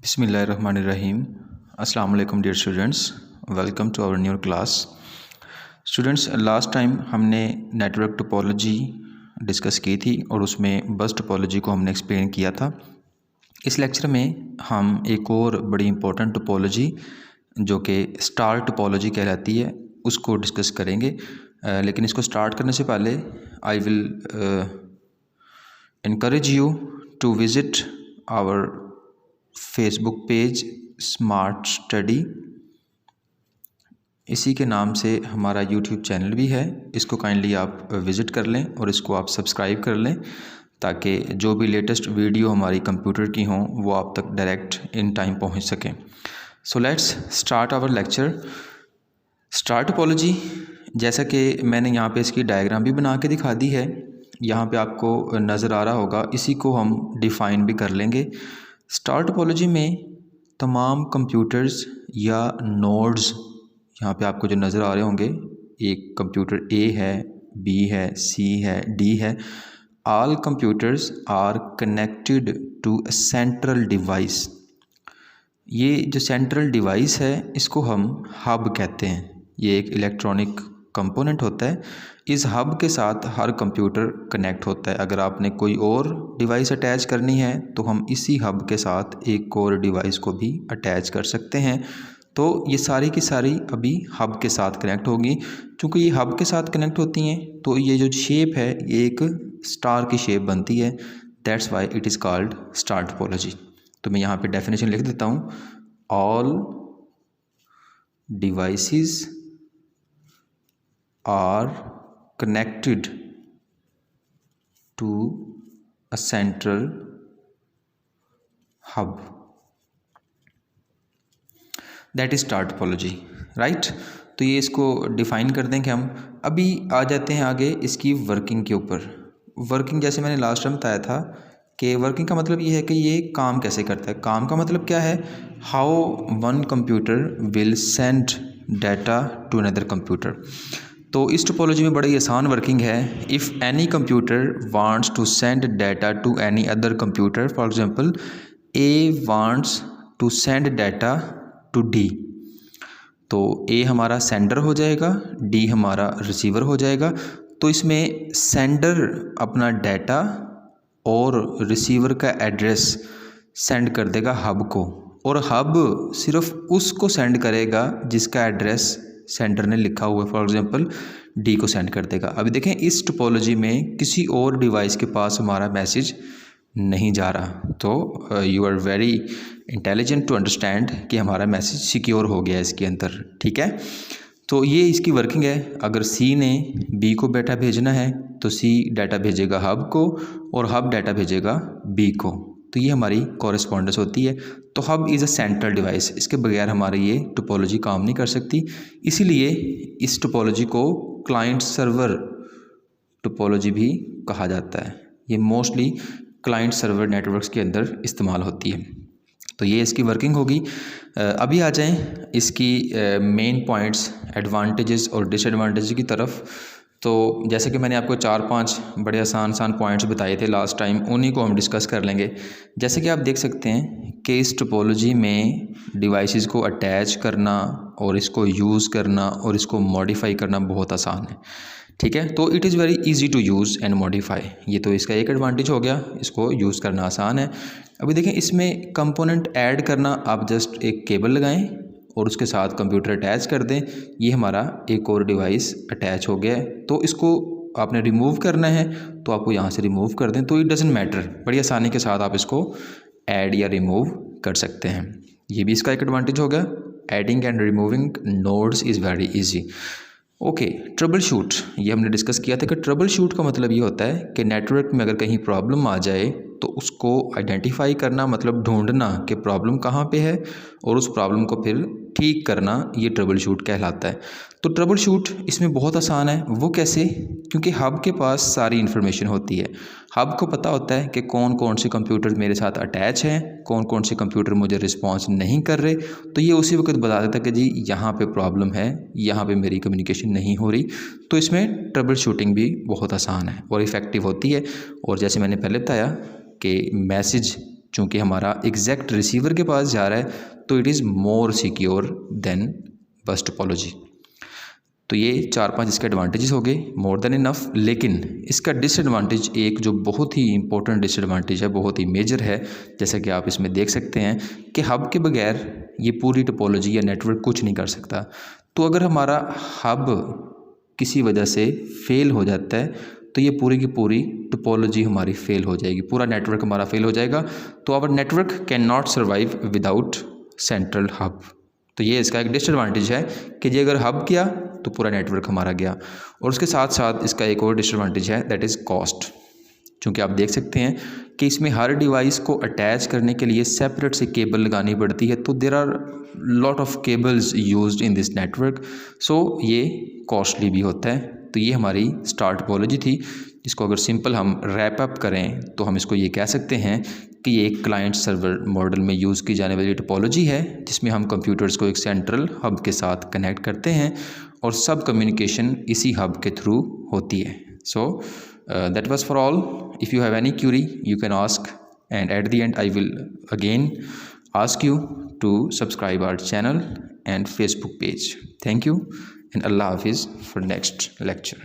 Bismillahirrahmanirrahim. Assalamu alaikum dear students. Welcome to our new class. Students, last time हमने network topology discuss की थी और उसमें बस टोपोलॉजी को हमने एक्सप्लेन किया था। इस लेक्चर में हम एक और बड़ी इंपॉर्टेंट टोपोलॉजी जो कि स्टार टोपोलॉजी कहलाती है उसको डिस्कस करेंगे। लेकिन इसको स्टार्ट करने से पहले I will encourage you to visit our Facebook page smart study. इसी के नाम से हमारा YouTube चैनल भी है, इसको काइंडली आप विज़िट कर लें और इसको आप सब्सक्राइब कर लें ताकि जो भी लेटेस्ट वीडियो हमारी कंप्यूटर की हों वो आप तक डायरेक्ट इन टाइम पहुंच सकें। So let's start our lecture. Star topology, जैसा कि मैंने यहाँ पे इसकी डायग्राम भी बना के दिखा दी है, यहाँ पे आपको नज़र आ रहा होगा, इसी को हम डिफ़ाइन भी कर लेंगे। स्टार टोपोलॉजी में तमाम कंप्यूटर्स या नोड्स यहाँ पे आपको जो नज़र आ रहे होंगे, एक कंप्यूटर ए है, बी है, सी है, डी है, all computers are connected to a central device. ये जो सेंट्रल डिवाइस है इसको हम हब कहते हैं। ये एक इलेक्ट्रॉनिक कंपोनेंट होता है। इस हब के साथ हर कंप्यूटर कनेक्ट होता है। अगर आपने कोई और डिवाइस अटैच करनी है तो हम इसी हब के साथ एक और डिवाइस को भी अटैच कर सकते हैं। तो ये सारी की सारी अभी हब के साथ कनेक्ट होगी। चूँकि ये हब के साथ कनेक्ट होती हैं तो ये जो शेप है ये एक स्टार की शेप बनती है। That's why it is called star topology. तो मैं यहाँ पे डेफिनेशन लिख देता हूँ। All devices are connected to a central hub, that is star topology, right? तो ये इसको डिफ़ाइन कर दें कि हम अभी आ जाते हैं आगे इसकी वर्किंग के ऊपर। वर्किंग जैसे मैंने लास्ट टाइम बताया था कि वर्किंग का मतलब ये है कि ये काम कैसे करता है। काम का मतलब क्या है? How one computer will send data to another computer. तो इस टोपोलॉजी में बड़ी आसान वर्किंग है। If any computer wants to send data to any other computer, for example A wants to send data to D, तो A हमारा sender हो जाएगा, डी हमारा रिसीवर हो जाएगा। तो इसमें सेंडर अपना डाटा और रिसीवर का एड्रेस सेंड कर देगा हब को, और हब सिर्फ उसको सेंड करेगा जिसका एड्रेस सेंडर ने लिखा हुआ है। फॉर एग्जांपल डी को सेंड कर देगा। अभी देखें इस टोपोलॉजी में किसी और डिवाइस के पास हमारा मैसेज नहीं जा रहा। तो you are very intelligent to understand कि हमारा मैसेज सिक्योर हो गया है इसके अंदर, ठीक है। तो ये इसकी वर्किंग है। अगर सी ने बी को डाटा भेजना है तो सी डाटा भेजेगा हब को और हब डाटा भेजेगा बी को। तो ये हमारी कॉरेस्पॉन्डेंस होती है। तो hub is a central device, इसके बगैर हमारी ये टोपोलॉजी काम नहीं कर सकती। इसीलिए इस टोपोलॉजी को क्लाइंट सर्वर टोपोलॉजी भी कहा जाता है। ये मोस्टली क्लाइंट सर्वर नेटवर्क्स के अंदर इस्तेमाल होती है। तो ये इसकी वर्किंग होगी। अभी आ जाएं इसकी मेन पॉइंट्स, एडवांटेजेस और डिसएडवांटेजेस की तरफ। तो जैसे कि मैंने आपको 4-5 बड़े आसान पॉइंट्स बताए थे लास्ट टाइम, उन्हीं को हम डिस्कस कर लेंगे। जैसे कि आप देख सकते हैं कि इस टोपोलॉजी में डिवाइसेस को अटैच करना और इसको यूज़ करना और इसको मॉडिफाई करना बहुत आसान है, ठीक है। तो it is very easy to use and modify. ये तो इसका एक एडवांटेज हो गया, इसको यूज़ करना आसान है। अभी देखें इसमें कंपोनेंट ऐड करना, आप जस्ट एक केबल लगाएं और उसके साथ कंप्यूटर अटैच कर दें, ये हमारा एक और डिवाइस अटैच हो गया है। तो इसको आपने रिमूव करना है तो आपको यहाँ से रिमूव कर दें, तो इट डजंट मैटर, बड़ी आसानी के साथ आप इसको ऐड या रिमूव कर सकते हैं। ये भी इसका एक एडवांटेज हो गया। Adding and removing nodes is very easy. Okay, trouble shoot, ये हमने डिस्कस किया था कि ट्रबल शूट का मतलब ये होता है कि नेटवर्क में अगर कहीं प्रॉब्लम आ जाए तो उसको आइडेंटिफाई करना, मतलब ढूंढना कि प्रॉब्लम कहाँ पे है और उस प्रॉब्लम को फिर ठीक करना, ये ट्रबल शूट कहलाता है। तो ट्रबल शूट इसमें बहुत आसान है। वो कैसे? क्योंकि हब के पास सारी इन्फॉर्मेशन होती है। हब को पता होता है कि कौन कौन से कंप्यूटर मेरे साथ अटैच हैं, कौन कौन से कंप्यूटर मुझे रिस्पॉन्स नहीं कर रहे। तो ये उसी वक्त बता देता है कि जी यहाँ पे प्रॉब्लम है, यहाँ पे मेरी कम्युनिकेशन नहीं हो रही। तो इसमें ट्रबल शूटिंग भी बहुत आसान है और इफ़ेक्टिव होती है। और जैसे मैंने पहले बताया कि मैसेज चूँकि हमारा एग्जैक्ट रिसीवर के पास जा रहा है तो it is more secure than bus topology. तो ये 4-5 इसके एडवांटेजेस हो गए, मोर देन इनफ। लेकिन इसका डिसएडवांटेज एक जो बहुत ही इंपॉर्टेंट डिसएडवांटेज है, बहुत ही मेजर है, जैसा कि आप इसमें देख सकते हैं कि हब के बगैर ये पूरी टोपोलॉजी या नेटवर्क कुछ नहीं कर सकता। तो अगर हमारा हब किसी वजह से फेल हो जाता है तो ये पूरी की पूरी टोपोलॉजी हमारी फेल हो जाएगी, पूरा नेटवर्क हमारा फेल हो जाएगा। तो our network can not survive without central hub. तो ये इसका एक डिसएडवांटेज है कि ये अगर हब गया तो पूरा नेटवर्क हमारा गया। और उसके साथ साथ इसका एक और डिसएडवांटेज है, दैट इज़ कॉस्ट। चूँकि आप देख सकते हैं कि इसमें हर डिवाइस को अटैच करने के लिए सेपरेट से केबल लगानी पड़ती है, तो there are lot of cables used in this network, so ये कॉस्टली भी होता है। तो ये हमारी स्टार टोपोलॉजी थी, जिसको अगर सिंपल हम रैप अप करें तो हम इसको ये कह सकते हैं कि ये एक क्लाइंट सर्वर मॉडल में यूज़ की जाने वाली टोपोलॉजी है, जिसमें हम कंप्यूटर्स को एक सेंट्रल हब के साथ कनेक्ट करते हैं और सब कम्युनिकेशन इसी हब के थ्रू होती है। So that was for all. If you have any Curie you can ask, and at the and I will again ask you to subscribe our channel and Facebook page. Thank you and Allah Hafiz for next lecture.